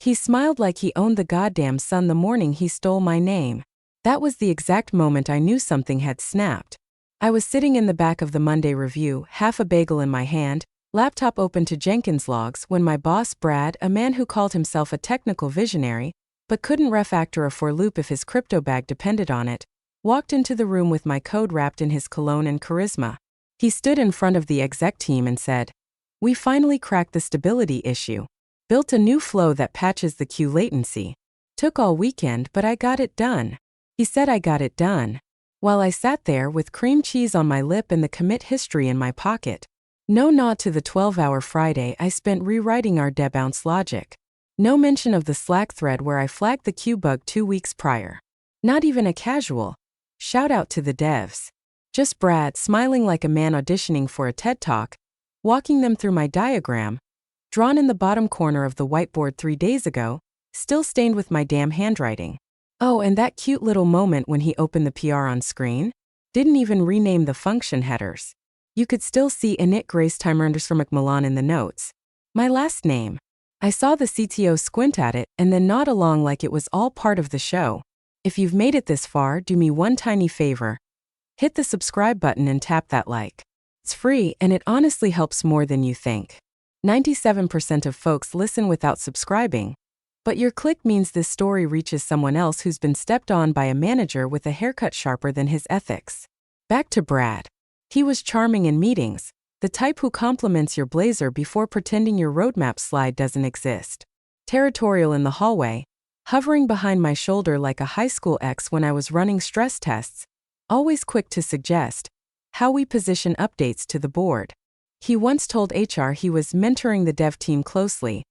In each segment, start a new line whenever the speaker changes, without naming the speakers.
He smiled like he owned the goddamn sun the morning he stole my name. That was the exact moment I knew something had snapped. I was sitting in the back of the Monday Review, half a bagel in my hand, laptop open to Jenkins logs, when my boss Brad, a man who called himself a technical visionary, but couldn't refactor a for loop if his crypto bag depended on it, walked into the room with my code wrapped in his cologne and charisma. He stood in front of the exec team and said, "We finally cracked the stability issue. Built a new flow that patches the queue latency. Took all weekend, but I got it done." He said I got it done. While I sat there with cream cheese on my lip and the commit history in my pocket. No nod to the 12-hour Friday I spent rewriting our debounce logic. No mention of the Slack thread where I flagged the queue bug 2 weeks prior. Not even a casual shout out to the devs. Just Brad smiling like a man auditioning for a TED Talk, walking them through my diagram, drawn in the bottom corner of the whiteboard 3 days ago, still stained with my damn handwriting. Oh, and that cute little moment when he opened the PR on screen? Didn't even rename the function headers. You could still see init Gracetimer_McMillan in the notes. My last name. I saw the CTO squint at it and then nod along like it was all part of the show. If you've made it this far, do me one tiny favor. Hit the subscribe button and tap that like. It's free and it honestly helps more than you think. 97% of folks listen without subscribing. But your click means this story reaches someone else who's been stepped on by a manager with a haircut sharper than his ethics. Back to Brad. He was charming in meetings, the type who compliments your blazer before pretending your roadmap slide doesn't exist. Territorial in the hallway, hovering behind my shoulder like a high school ex when I was running stress tests, always quick to suggest how we position updates to the board. He once told HR he was mentoring the dev team closely,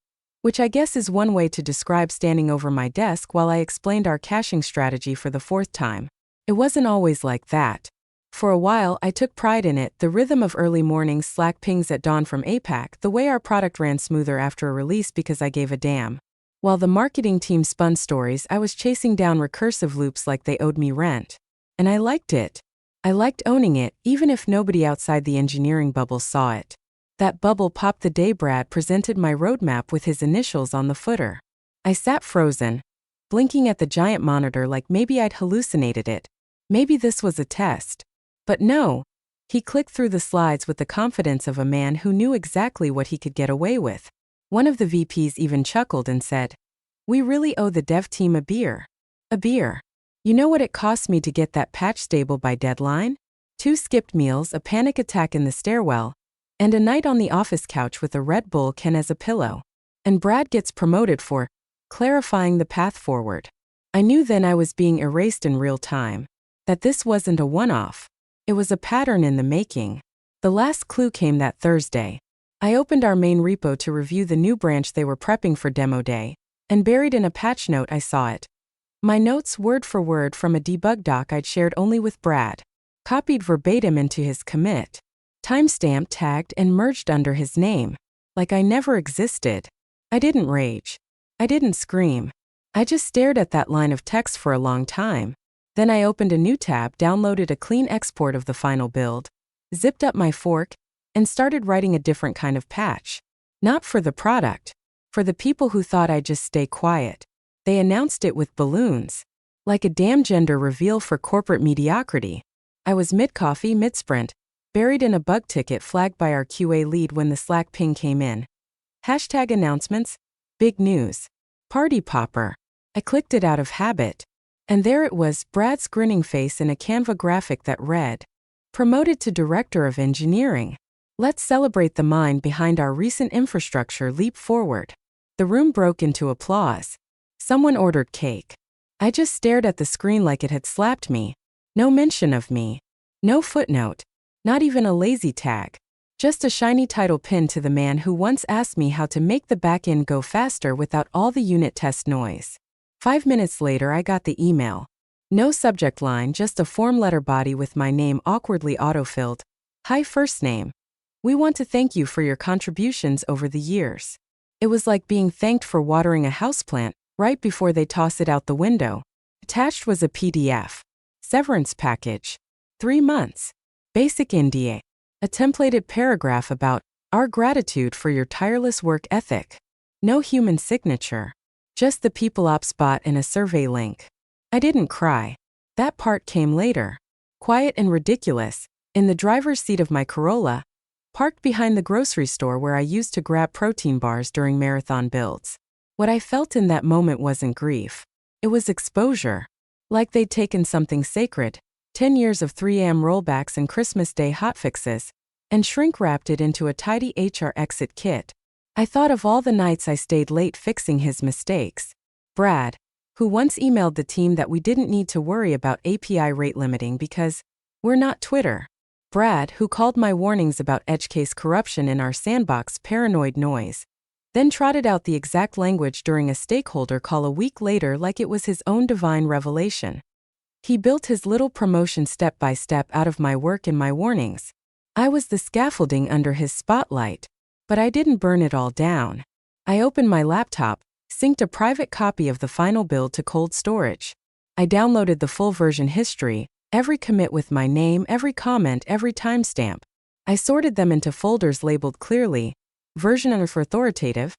which I guess is one way to describe standing over my desk while I explained our caching strategy for the 4th time. It wasn't always like that. For a while, I took pride in it, the rhythm of early morning Slack pings at dawn from APAC, the way our product ran smoother after a release because I gave a damn. While the marketing team spun stories, I was chasing down recursive loops like they owed me rent. And I liked it. I liked owning it, even if nobody outside the engineering bubble saw it. That bubble popped the day Brad presented my roadmap with his initials on the footer. I sat frozen, blinking at the giant monitor like maybe I'd hallucinated it. Maybe this was a test. But no, he clicked through the slides with the confidence of a man who knew exactly what he could get away with. One of the VPs even chuckled and said, "We really owe the dev team a beer." A beer. You know what it cost me to get that patch stable by deadline? 2 skipped meals, a panic attack in the stairwell, and a night on the office couch with a Red Bull can as a pillow. And Brad gets promoted for clarifying the path forward. I knew then I was being erased in real time. That this wasn't a one-off. It was a pattern in the making. The last clue came that Thursday. I opened our main repo to review the new branch they were prepping for demo day, and buried in a patch note I saw it. My notes word for word from a debug doc I'd shared only with Brad, copied verbatim into his commit, timestamped, tagged, and merged under his name, like I never existed. I didn't rage. I didn't scream. I just stared at that line of text for a long time. Then I opened a new tab, downloaded a clean export of the final build, zipped up my fork, and started writing a different kind of patch. Not for the product. For the people who thought I'd just stay quiet. They announced it with balloons. Like a damn gender reveal for corporate mediocrity. I was mid-coffee, mid-sprint, buried in a bug ticket flagged by our QA lead when the Slack ping came in. Hashtag announcements, big news. Party popper. I clicked it out of habit. And there it was, Brad's grinning face in a Canva graphic that read, "Promoted to Director of Engineering. Let's celebrate the mind behind our recent infrastructure leap forward." The room broke into applause. Someone ordered cake. I just stared at the screen like it had slapped me. No mention of me. No footnote. Not even a lazy tag. Just a shiny title pinned to the man who once asked me how to make the backend go faster without all the unit test noise. 5 minutes later I got the email. No subject line, just a form letter body with my name awkwardly autofilled. "Hi, first name. We want to thank you for your contributions over the years." It was like being thanked for watering a houseplant right before they toss it out the window. Attached was a PDF. Severance package. 3 months. Basic NDA. A templated paragraph about our gratitude for your tireless work ethic. No human signature. Just the people ops bot and a survey link. I didn't cry. That part came later. Quiet and ridiculous, in the driver's seat of my Corolla, parked behind the grocery store where I used to grab protein bars during marathon builds. What I felt in that moment wasn't grief. It was exposure. Like they'd taken something sacred, 10 years of 3am rollbacks and Christmas Day hotfixes, and shrink-wrapped it into a tidy HR exit kit. I thought of all the nights I stayed late fixing his mistakes. Brad, who once emailed the team that we didn't need to worry about API rate limiting because we're not Twitter. Brad, who called my warnings about edge case corruption in our sandbox paranoid noise, then trotted out the exact language during a stakeholder call a week later like it was his own divine revelation. He built his little promotion step by step out of my work and my warnings. I was the scaffolding under his spotlight. But I didn't burn it all down. I opened my laptop, synced a private copy of the final build to cold storage. I downloaded the full version history, every commit with my name, every comment, every timestamp. I sorted them into folders labeled clearly, version _ authoritative,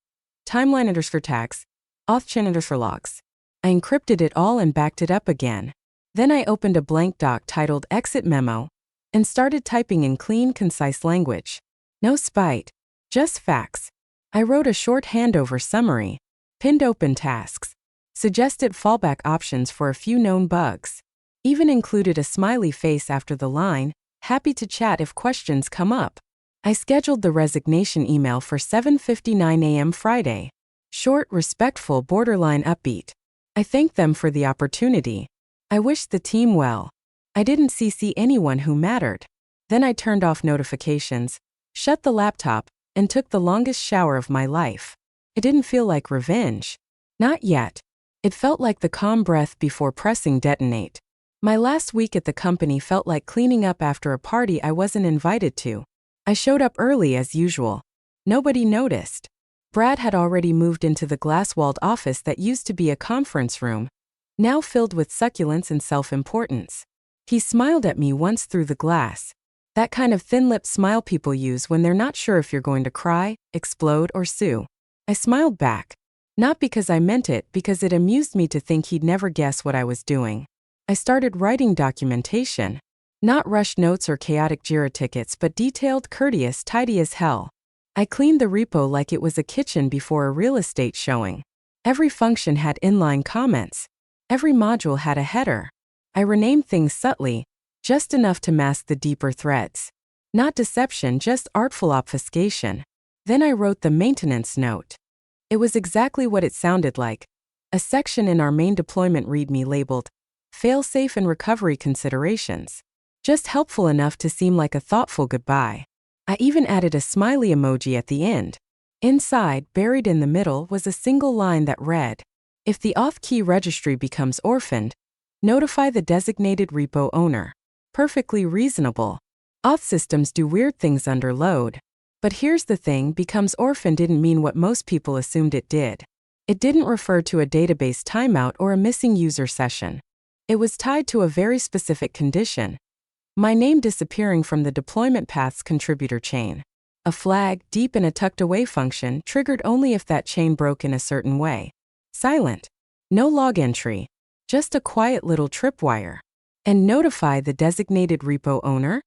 timeline _ tags, auth chain _ logs. I encrypted it all and backed it up again. Then I opened a blank doc titled Exit Memo and started typing in clean, concise language. No spite. Just facts. I wrote a short handover summary, pinned open tasks, suggested fallback options for a few known bugs, even included a smiley face after the line, happy to chat if questions come up. I scheduled the resignation email for 7:59 a.m. Friday. Short, respectful, borderline upbeat. I thanked them for the opportunity. I wished the team well. I didn't CC anyone who mattered. Then I turned off notifications, shut the laptop, and took the longest shower of my life. It didn't feel like revenge. Not yet. It felt like the calm breath before pressing detonate. My last week at the company felt like cleaning up after a party I wasn't invited to. I showed up early as usual. Nobody noticed. Brad had already moved into the glass-walled office that used to be a conference room, now filled with succulence and self-importance. He smiled at me once through the glass. That kind of thin-lipped smile people use when they're not sure if you're going to cry, explode, or sue. I smiled back. Not because I meant it, because it amused me to think he'd never guess what I was doing. I started writing documentation. Not rushed notes or chaotic JIRA tickets, but detailed, courteous, tidy as hell. I cleaned the repo like it was a kitchen before a real estate showing. Every function had inline comments. Every module had a header. I renamed things subtly, just enough to mask the deeper threads. Not deception, just artful obfuscation. Then I wrote the maintenance note. It was exactly what it sounded like. A section in our main deployment README labeled, Failsafe and Recovery Considerations. Just helpful enough to seem like a thoughtful goodbye. I even added a smiley emoji at the end. Inside, buried in the middle, was a single line that read, if the auth key registry becomes orphaned, notify the designated repo owner. Perfectly reasonable. Auth systems do weird things under load. But here's the thing, becomes orphan didn't mean what most people assumed it did. It didn't refer to a database timeout or a missing user session. It was tied to a very specific condition. My name disappearing from the deployment path's contributor chain. A flag, deep in a tucked-away function, triggered only if that chain broke in a certain way. Silent. No log entry. Just a quiet little tripwire. And notify the designated repo owner?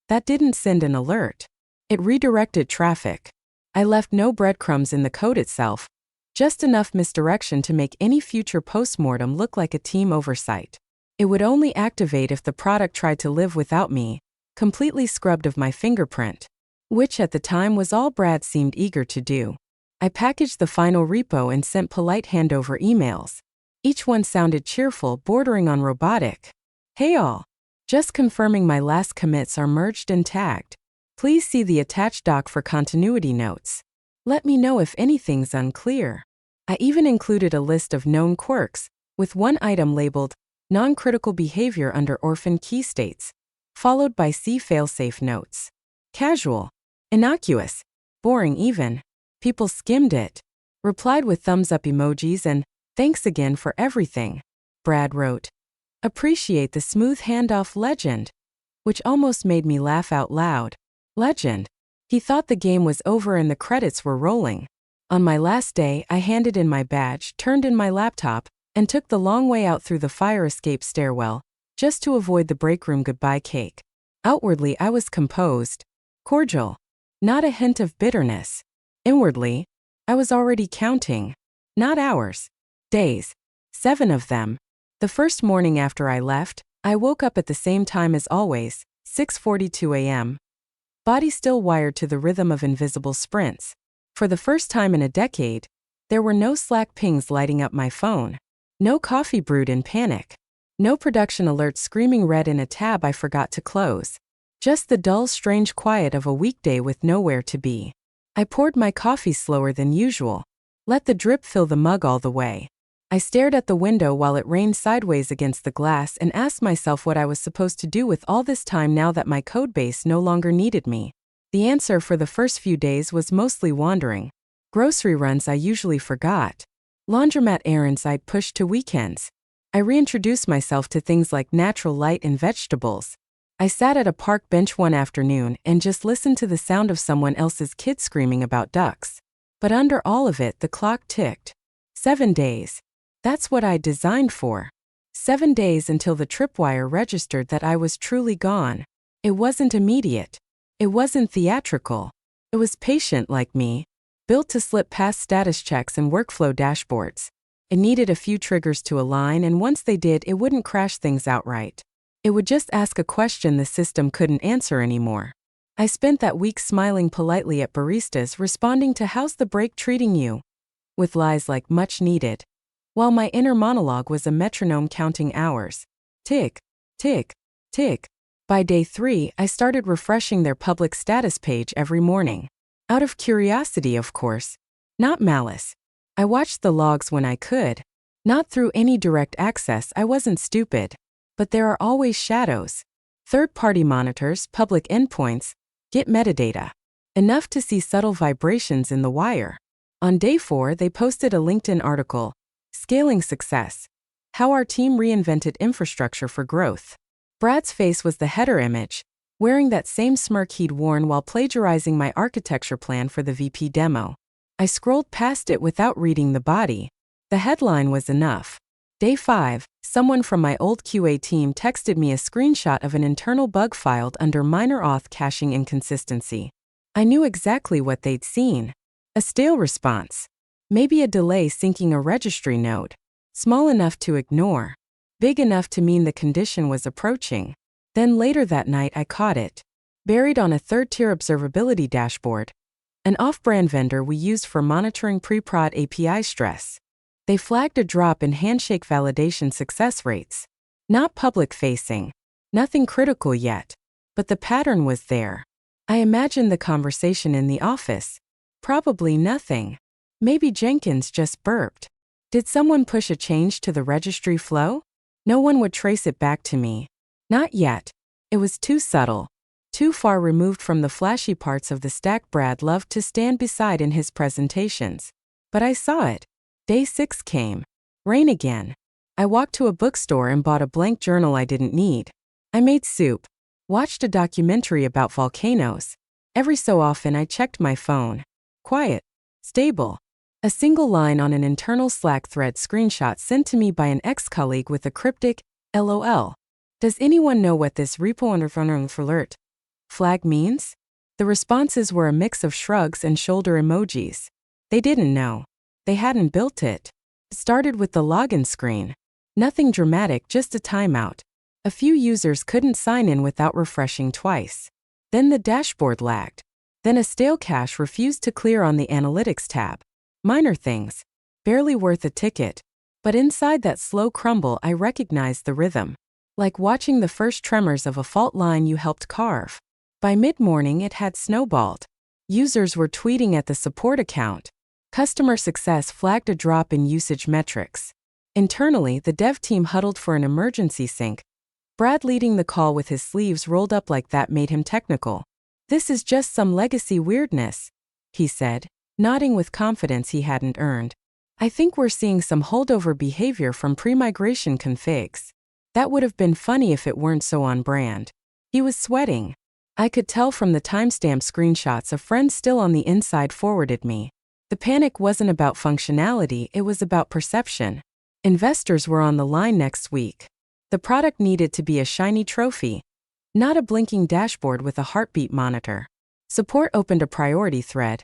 That didn't send an alert. It redirected traffic. I left no breadcrumbs in the code itself, just enough misdirection to make any future postmortem look like a team oversight. It would only activate if the product tried to live without me, completely scrubbed of my fingerprint, which at the time was all Brad seemed eager to do. I packaged the final repo and sent polite handover emails. Each one sounded cheerful, bordering on robotic. Hey all. Just confirming my last commits are merged and tagged. Please see the attached doc for continuity notes. Let me know if anything's unclear. I even included a list of known quirks, with one item labeled non-critical behavior under orphan key states, followed by C failsafe notes. Casual. Innocuous. Boring even. People skimmed it. Replied with thumbs up emojis and thanks again for everything. Brad wrote. Appreciate the smooth handoff, legend. Which almost made me laugh out loud. Legend. He thought the game was over and the credits were rolling. On my last day, I handed in my badge, turned in my laptop, and took the long way out through the fire escape stairwell, just to avoid the break room goodbye cake. Outwardly, I was composed, cordial, not a hint of bitterness. Inwardly, I was already counting. Not hours, days. 7 of them. The first morning after I left, I woke up at the same time as always, 6:42 a.m. Body still wired to the rhythm of invisible sprints. For the first time in a decade, there were no Slack pings lighting up my phone. No coffee brewed in panic. No production alerts screaming red in a tab I forgot to close. Just the dull, strange quiet of a weekday with nowhere to be. I poured my coffee slower than usual. Let the drip fill the mug all the way. I stared at the window while it rained sideways against the glass and asked myself what I was supposed to do with all this time now that my codebase no longer needed me. The answer for the first few days was mostly wandering. Grocery runs I usually forgot. Laundromat errands I'd pushed to weekends. I reintroduced myself to things like natural light and vegetables. I sat at a park bench one afternoon and just listened to the sound of someone else's kid screaming about ducks. But under all of it, the clock ticked. 7 days. That's what I'd designed for. 7 days until the tripwire registered that I was truly gone. It wasn't immediate. It wasn't theatrical. It was patient like me, built to slip past status checks and workflow dashboards. It needed a few triggers to align, and once they did, it wouldn't crash things outright. It would just ask a question the system couldn't answer anymore. I spent that week smiling politely at baristas responding to "How's the break treating you?" with lies like "much needed," while my inner monologue was a metronome counting hours. Tick, tick, tick. By day 3, I started refreshing their public status page every morning. Out of curiosity, of course. Not malice. I watched the logs when I could. Not through any direct access, I wasn't stupid. But there are always shadows. Third-party monitors, public endpoints, Git metadata. Enough to see subtle vibrations in the wire. On day 4, they posted a LinkedIn article, Scaling Success: How Our Team Reinvented Infrastructure for Growth. Brad's face was the header image, wearing that same smirk he'd worn while plagiarizing my architecture plan for the VP demo. I scrolled past it without reading the body. The headline was enough. Day 5, someone from my old QA team texted me a screenshot of an internal bug filed under minor auth caching inconsistency. I knew exactly what they'd seen. A stale response. Maybe a delay syncing a registry node. Small enough to ignore. Big enough to mean the condition was approaching. Then later that night I caught it. Buried on a third-tier observability dashboard. An off-brand vendor we used for monitoring pre-prod API stress. They flagged a drop in handshake validation success rates. Not public-facing. Nothing critical yet. But the pattern was there. I imagined the conversation in the office. Probably nothing. Maybe Jenkins just burped. Did someone push a change to the registry flow? No one would trace it back to me. Not yet. It was too subtle. Too far removed from the flashy parts of the stack Brad loved to stand beside in his presentations. But I saw it. Day 6 came. Rain again. I walked to a bookstore and bought a blank journal I didn't need. I made soup. Watched a documentary about volcanoes. Every so often I checked my phone. Quiet. Stable. A single line on an internal Slack thread screenshot sent to me by an ex-colleague with a cryptic, LOL. Does anyone know what this repo alert flag means? The responses were a mix of shrugs and shoulder emojis. They didn't know. They hadn't built it. It started with the login screen. Nothing dramatic, just a timeout. A few users couldn't sign in without refreshing twice. Then the dashboard lagged. Then a stale cache refused to clear on the Analytics tab. Minor things. Barely worth a ticket. But inside that slow crumble I recognized the rhythm. Like watching the first tremors of a fault line you helped carve. By mid-morning it had snowballed. Users were tweeting at the support account. Customer success flagged a drop in usage metrics. Internally, the dev team huddled for an emergency sync. Brad leading the call with his sleeves rolled up like that made him technical. "This is just some legacy weirdness," he said, nodding with confidence he hadn't earned. "I think we're seeing some holdover behavior from pre-migration configs. That would have been funny if it weren't so on brand." He was sweating. I could tell from the timestamp screenshots a friend still on the inside forwarded me. The panic wasn't about functionality, it was about perception. Investors were on the line next week. The product needed to be a shiny trophy, not a blinking dashboard with a heartbeat monitor. Support opened a priority thread,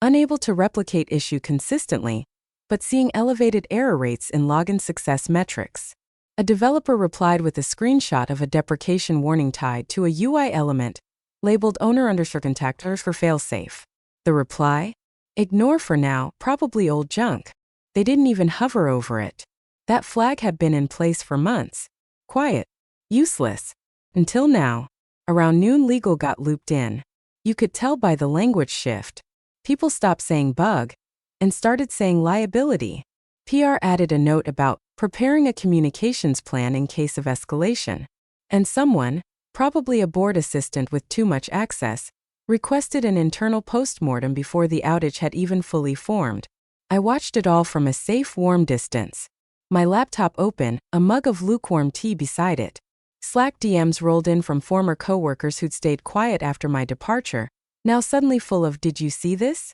unable to replicate issue consistently, but seeing elevated error rates in login success metrics. A developer replied with a screenshot of a deprecation warning tied to a UI element, labeled owner_contactors for failsafe. The reply? Ignore for now, probably old junk. They didn't even hover over it. That flag had been in place for months. Quiet. Useless. Until now. Around noon, legal got looped in. You could tell by the language shift. People stopped saying bug and started saying liability. PR added a note about preparing a communications plan in case of escalation. And someone, probably a board assistant with too much access, requested an internal postmortem before the outage had even fully formed. I watched it all from a safe, warm distance. My laptop open, a mug of lukewarm tea beside it. Slack DMs rolled in from former coworkers who'd stayed quiet after my departure, now suddenly full of "Did you see this?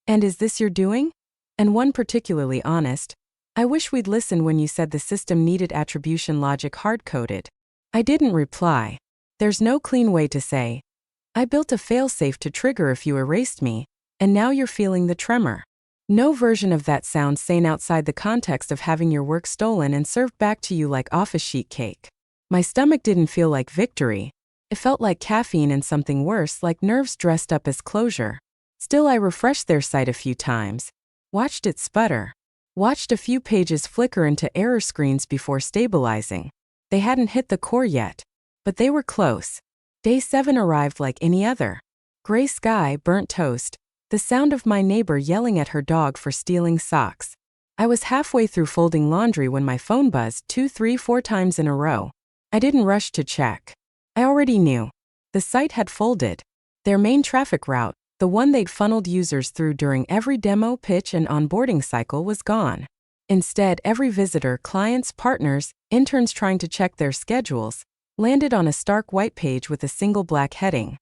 And is this your doing?" And one particularly honest, "I wish we'd listened when you said the system needed attribution logic hard-coded." I didn't reply. There's no clean way to say, "I built a failsafe to trigger if you erased me, and now you're feeling the tremor." No version of that sounds sane outside the context of having your work stolen and served back to you like office sheet cake. My stomach didn't feel like victory. It felt like caffeine and something worse, like nerves dressed up as closure. Still, I refreshed their site a few times, watched it sputter, watched a few pages flicker into error screens before stabilizing. They hadn't hit the core yet, but they were close. Day 7 arrived like any other. Gray sky, burnt toast, the sound of my neighbor yelling at her dog for stealing socks. I was halfway through folding laundry when my phone buzzed 2, 3, 4 times in a row. I didn't rush to check. I already knew. The site had folded. Their main traffic route, the one they'd funneled users through during every demo, pitch, and onboarding cycle, was gone. Instead, every visitor, clients, partners, interns trying to check their schedules, landed on a stark white page with a single black heading.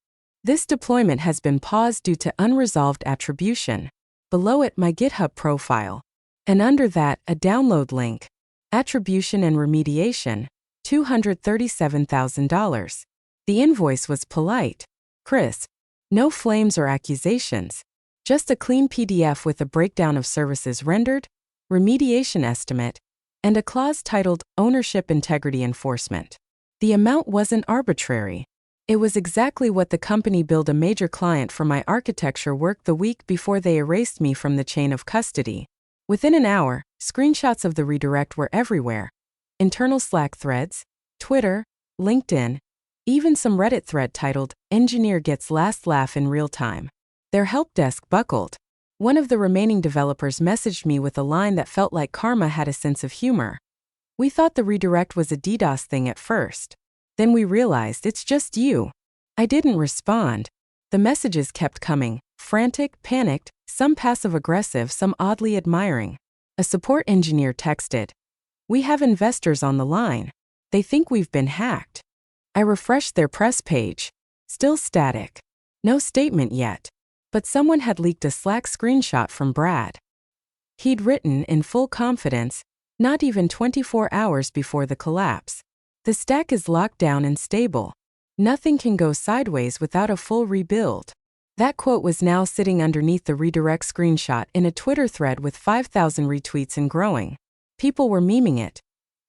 This deployment has been paused due to unresolved attribution. Below it, my GitHub profile. And under that, a download link. Attribution and remediation, $237,000. The invoice was polite, crisp. No flames or accusations. Just a clean PDF with a breakdown of services rendered, remediation estimate, and a clause titled Ownership Integrity Enforcement. The amount wasn't arbitrary. It was exactly what the company billed a major client for my architecture work the week before they erased me from the chain of custody. Within an hour, screenshots of the redirect were everywhere. Internal Slack threads, Twitter, LinkedIn, even some Reddit thread titled Engineer Gets Last Laugh in Real Time. Their help desk buckled. One of the remaining developers messaged me with a line that felt like karma had a sense of humor. "We thought the redirect was a DDoS thing at first. Then we realized it's just you." I didn't respond. The messages kept coming, frantic, panicked, some passive-aggressive, some oddly admiring. A support engineer texted, "We have investors on the line. They think we've been hacked." I refreshed their press page. Still static. No statement yet. But someone had leaked a Slack screenshot from Brad. He'd written, in full confidence, not even 24 hours before the collapse, "The stack is locked down and stable. Nothing can go sideways without a full rebuild." That quote was now sitting underneath the redirect screenshot in a Twitter thread with 5,000 retweets and growing. People were memeing it,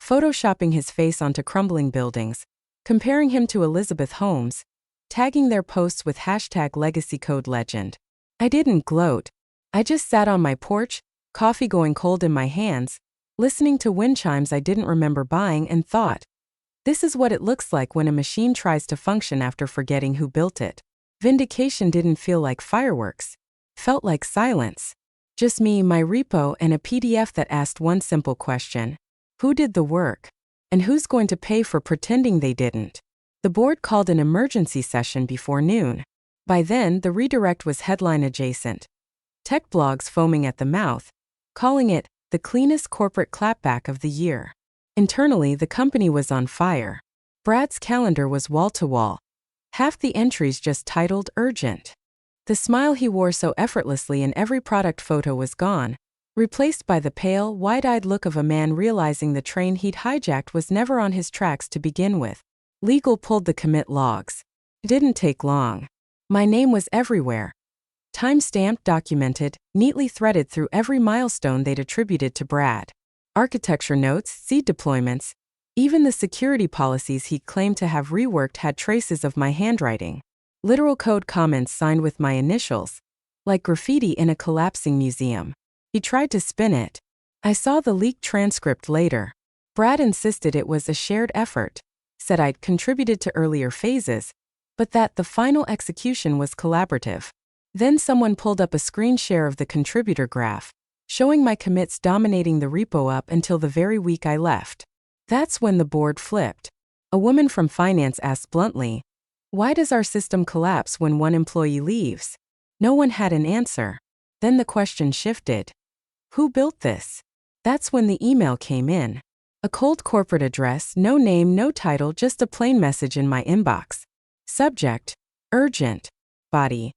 photoshopping his face onto crumbling buildings, comparing him to Elizabeth Holmes, tagging their posts with #LegacyCodeLegend. I didn't gloat. I just sat on my porch, coffee going cold in my hands, listening to wind chimes I didn't remember buying, and thought, this is what it looks like when a machine tries to function after forgetting who built it. Vindication didn't feel like fireworks. Felt like silence. Just me, my repo, and a PDF that asked one simple question. Who did the work? And who's going to pay for pretending they didn't? The board called an emergency session before noon. By then, the redirect was headline adjacent. Tech blogs foaming at the mouth, calling it the cleanest corporate clapback of the year. Internally, the company was on fire. Brad's calendar was wall-to-wall. Half the entries just titled urgent. The smile he wore so effortlessly in every product photo was gone, replaced by the pale, wide-eyed look of a man realizing the train he'd hijacked was never on his tracks to begin with. Legal pulled the commit logs. It didn't take long. My name was everywhere. Time-stamped, documented, neatly threaded through every milestone they'd attributed to Brad. Architecture notes, seed deployments, even the security policies he claimed to have reworked had traces of my handwriting. Literal code comments signed with my initials, like graffiti in a collapsing museum. He tried to spin it. I saw the leaked transcript later. Brad insisted it was a shared effort, said I'd contributed to earlier phases, but that the final execution was collaborative. Then someone pulled up a screen share of the contributor graph, showing my commits dominating the repo up until the very week I left. That's when the board flipped. A woman from finance asked bluntly, "Why does our system collapse when one employee leaves?" No one had an answer. Then the question shifted. Who built this? That's when the email came in. A cold corporate address, no name, no title, just a plain message in my inbox. Subject: urgent. Body: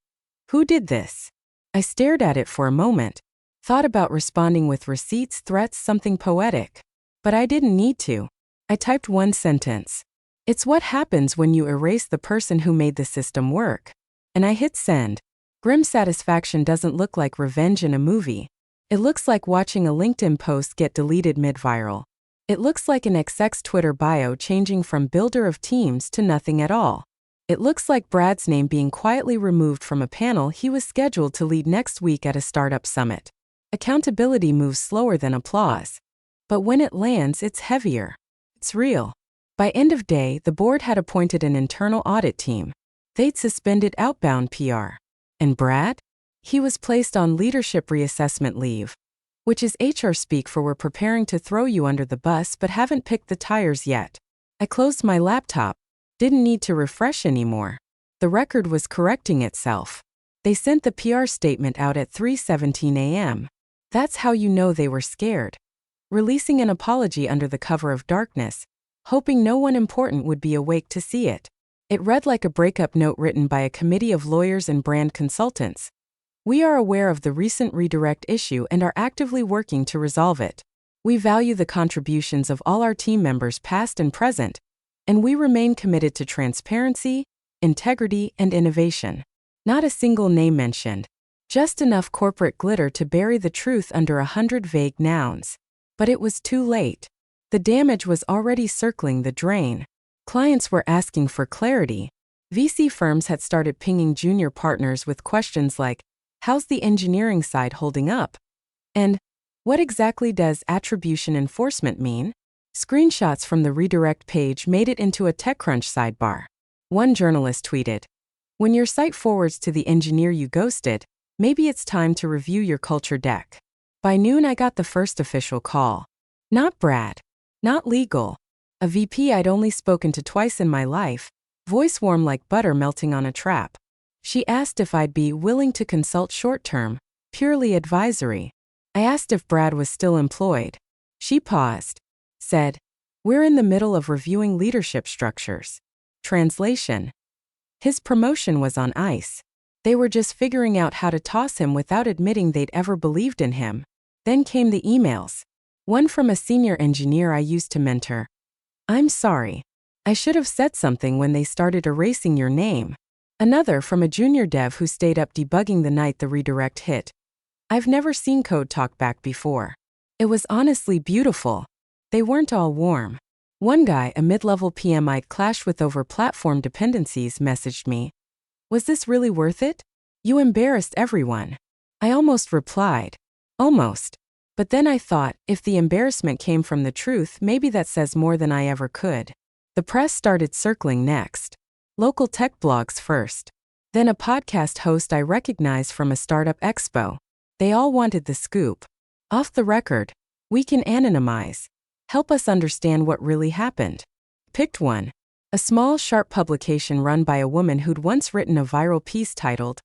who did this? I stared at it for a moment, thought about responding with receipts, threats, something poetic. But I didn't need to. I typed one sentence. It's what happens when you erase the person who made the system work. And I hit send. Grim satisfaction doesn't look like revenge in a movie. It looks like watching a LinkedIn post get deleted mid-viral. It looks like an exec's Twitter bio changing from builder of teams to nothing at all. It looks like Brad's name being quietly removed from a panel he was scheduled to lead next week at a startup summit. Accountability moves slower than applause. But when it lands, it's heavier. It's real. By end of day, the board had appointed an internal audit team. They'd suspended outbound PR. And Brad? He was placed on leadership reassessment leave, which is HR speak for we're preparing to throw you under the bus but haven't picked the tires yet. I closed my laptop. Didn't need to refresh anymore. The record was correcting itself. They sent the PR statement out at 3:17 a.m. That's how you know they were scared. Releasing an apology under the cover of darkness, hoping no one important would be awake to see it. It read like a breakup note written by a committee of lawyers and brand consultants. We are aware of the recent redirect issue and are actively working to resolve it. We value the contributions of all our team members past and present, and we remain committed to transparency, integrity, and innovation. Not a single name mentioned. Just enough corporate glitter to bury the truth under 100 vague nouns. But it was too late. The damage was already circling the drain. Clients were asking for clarity. VC firms had started pinging junior partners with questions like, "How's the engineering side holding up?" And, "What exactly does attribution enforcement mean?" Screenshots from the redirect page made it into a TechCrunch sidebar. One journalist tweeted, "When your site forwards to the engineer you ghosted, maybe it's time to review your culture deck." By noon I got the first official call. Not Brad. Not legal. A VP I'd only spoken to twice in my life, voice warm like butter melting on a trap. She asked if I'd be willing to consult short-term, purely advisory. I asked if Brad was still employed. She paused, said, "We're in the middle of reviewing leadership structures." Translation: his promotion was on ice. They were just figuring out how to toss him without admitting they'd ever believed in him. Then came the emails. One from a senior engineer I used to mentor. "I'm sorry. I should have said something when they started erasing your name." Another from a junior dev who stayed up debugging the night the redirect hit. "I've never seen code talk back before. It was honestly beautiful." They weren't all warm. One guy, a mid-level PM I'd clashed with over platform dependencies, messaged me, "Was this really worth it? You embarrassed everyone." I almost replied, "Almost." But then I thought, if the embarrassment came from the truth, maybe that says more than I ever could. The press started circling next. Local tech blogs first. Then a podcast host I recognized from a startup expo. They all wanted the scoop. Off the record. We can anonymize. Help us understand what really happened. Picked one. A small, sharp publication run by a woman who'd once written a viral piece titled,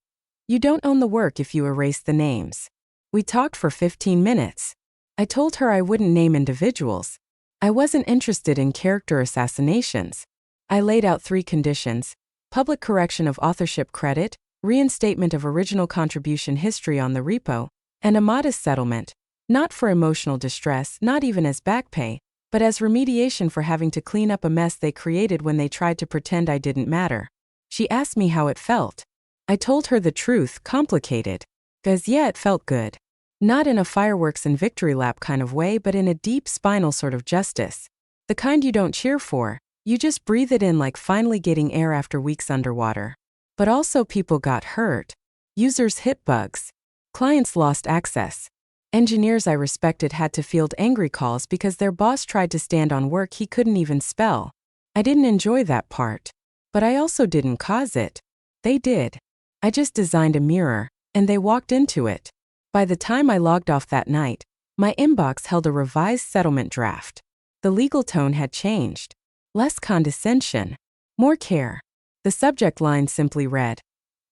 "You don't own the work if you erase the names." We talked for 15 minutes. I told her I wouldn't name individuals. I wasn't interested in character assassinations. I laid out 3 conditions: public correction of authorship credit, reinstatement of original contribution history on the repo, and a modest settlement, not for emotional distress, not even as back pay, but as remediation for having to clean up a mess they created when they tried to pretend I didn't matter. She asked me how it felt. I told her the truth, complicated. 'Cause yeah, it felt good. Not in a fireworks and victory lap kind of way, but in a deep spinal sort of justice. The kind you don't cheer for, you just breathe it in like finally getting air after weeks underwater. But also people got hurt. Users hit bugs. Clients lost access. Engineers I respected had to field angry calls because their boss tried to stand on work he couldn't even spell. I didn't enjoy that part. But I also didn't cause it. They did. I just designed a mirror, and they walked into it. By the time I logged off that night, my inbox held a revised settlement draft. The legal tone had changed. Less condescension. More care. The subject line simply read,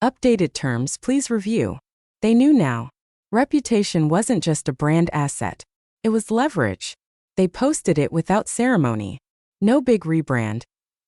"Updated terms, please review." They knew now. Reputation wasn't just a brand asset. It was leverage. They posted it without ceremony. No big rebrand.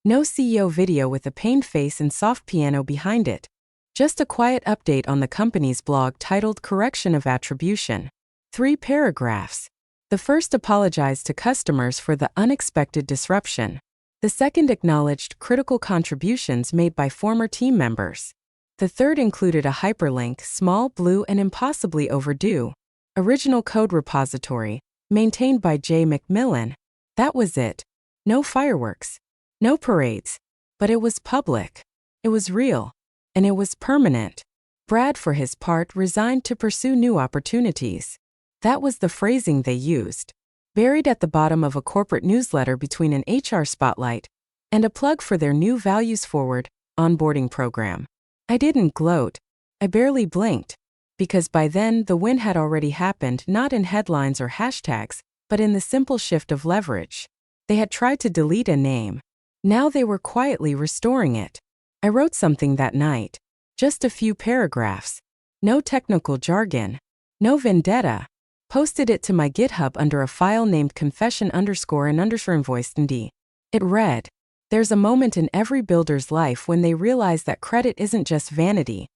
No CEO video with a pained face and soft piano behind it. Just a quiet update on the company's blog titled Correction of Attribution. 3 paragraphs. The first apologized to customers for the unexpected disruption. The second acknowledged critical contributions made by former team members. The third included a hyperlink, small, blue, and impossibly overdue. Original code repository, maintained by J. Macmillan. That was it. No fireworks. No parades. But it was public. It was real. And it was permanent. Brad, for his part, resigned to pursue new opportunities. That was the phrasing they used. Buried at the bottom of a corporate newsletter between an HR spotlight and a plug for their new values-forward onboarding program. I didn't gloat. I barely blinked. Because by then, the win had already happened, not in headlines or hashtags, but in the simple shift of leverage. They had tried to delete a name. Now they were quietly restoring it. I wrote something that night. Just a few paragraphs. No technical jargon. No vendetta. Posted it to my GitHub under a file named confession_and_invoiced. It read, "There's a moment in every builder's life when they realize that credit isn't just vanity.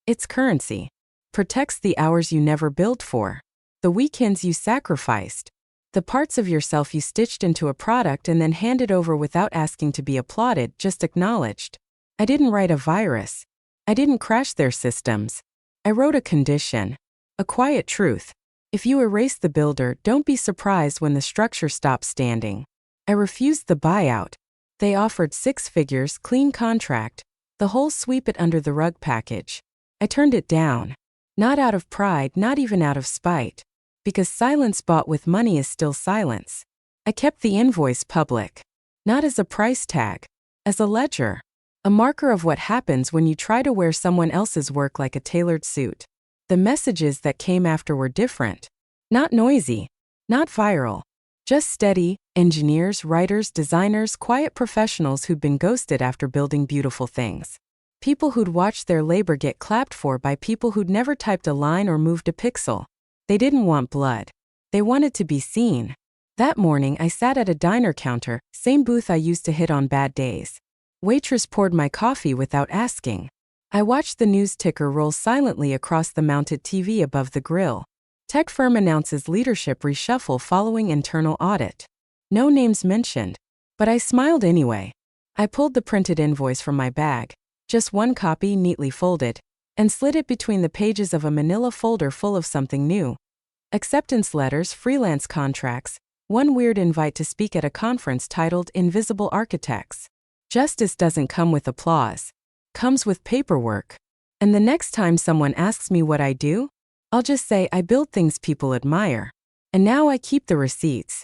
It's currency. Protects the hours you never built for. The weekends you sacrificed. The parts of yourself you stitched into a product and then handed over without asking to be applauded, just acknowledged." I didn't write a virus. I didn't crash their systems. I wrote a condition. A quiet truth. If you erase the builder, don't be surprised when the structure stops standing. I refused the buyout. They offered 6 figures, clean contract, the whole sweep it under the rug package. I turned it down. Not out of pride, not even out of spite. Because silence bought with money is still silence. I kept the invoice public. Not as a price tag. As a ledger. A marker of what happens when you try to wear someone else's work like a tailored suit. The messages that came after were different. Not noisy. Not viral. Just steady, engineers, writers, designers, quiet professionals who'd been ghosted after building beautiful things. People who'd watched their labor get clapped for by people who'd never typed a line or moved a pixel. They didn't want blood. They wanted to be seen. That morning I sat at a diner counter, same booth I used to hit on bad days. Waitress poured my coffee without asking. I watched the news ticker roll silently across the mounted TV above the grill. Tech firm announces leadership reshuffle following internal audit. No names mentioned. But I smiled anyway. I pulled the printed invoice from my bag, just one copy neatly folded, and slid it between the pages of a manila folder full of something new. Acceptance letters, freelance contracts, one weird invite to speak at a conference titled Invisible Architects. Justice doesn't come with applause. Comes with paperwork. And the next time someone asks me what I do, I'll just say I build things people admire. And now I keep the receipts.